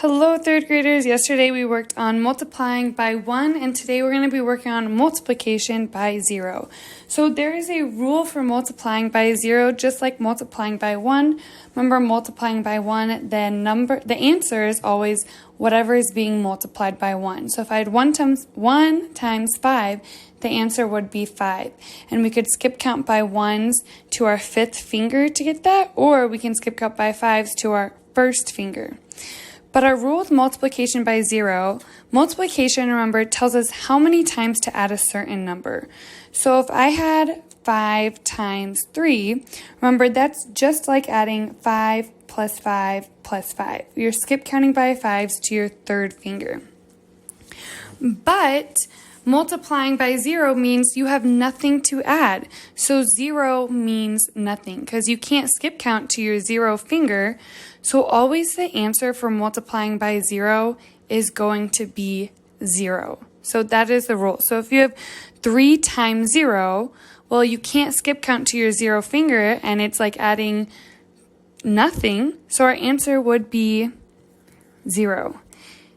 Hello, third graders. Yesterday we worked on multiplying by 1, and today we're going to be working on multiplication by 0. So there is a rule for multiplying by 0, just like multiplying by 1. Remember, multiplying by 1, the answer is always whatever is being multiplied by 1. So if I had 1 times 5, the answer would be 5. And we could skip count by 1s to our 5th finger to get that, or we can skip count by 5s to our 1st finger. But our rule with multiplication by 0, multiplication, remember, tells us how many times to add a certain number. So if I had 5 times 3, remember that's just like adding 5 plus 5 plus 5. You're skip counting by 5s to your 3rd finger. But multiplying by 0 means you have nothing to add. So 0 means nothing because you can't skip count to your 0 finger. So always the answer for multiplying by 0 is going to be 0. So that is the rule. So if you have 3 times 0, well, you can't skip count to your 0 finger and it's like adding nothing. So our answer would be 0.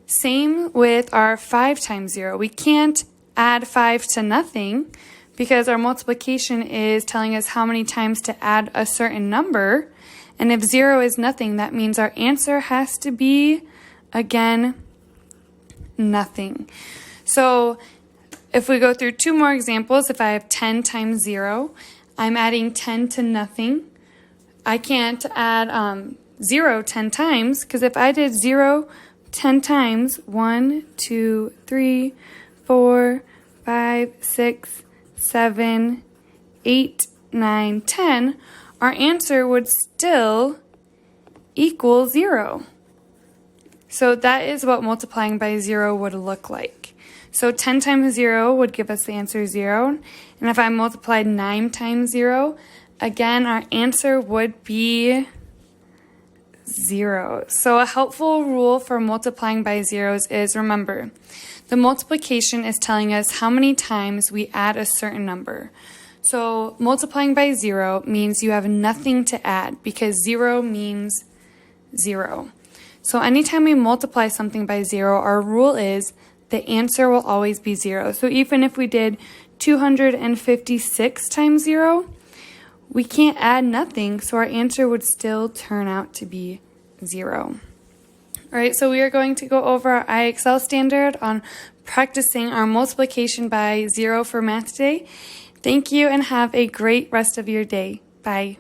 Same with our 5 times 0. We can't add 5 to nothing because our multiplication is telling us how many times to add a certain number. And if 0 is nothing, that means our answer has to be, again, nothing. So if we go through 2 more examples, if I have 10 times 0, I'm adding 10 to nothing. I can't add 0 10 times because if I did 0 10 times, 1, 2, 3, 4, 5, 6, 7, 8, 9, 10, our answer would still equal 0. So that is what multiplying by 0 would look like. So 10 times 0 would give us the answer 0. And if I multiplied 9 times 0, again, our answer would be 0. So a helpful rule for multiplying by zeros is, remember, the multiplication is telling us how many times we add a certain number. So multiplying by 0 means you have nothing to add because 0 means 0. So anytime we multiply something by 0, our rule is the answer will always be 0. So even if we did 256 times 0, we can't add nothing, so our answer would still turn out to be 0. All right, so we are going to go over our IXL standard on practicing our multiplication by 0 for math today. Thank you and have a great rest of your day. Bye.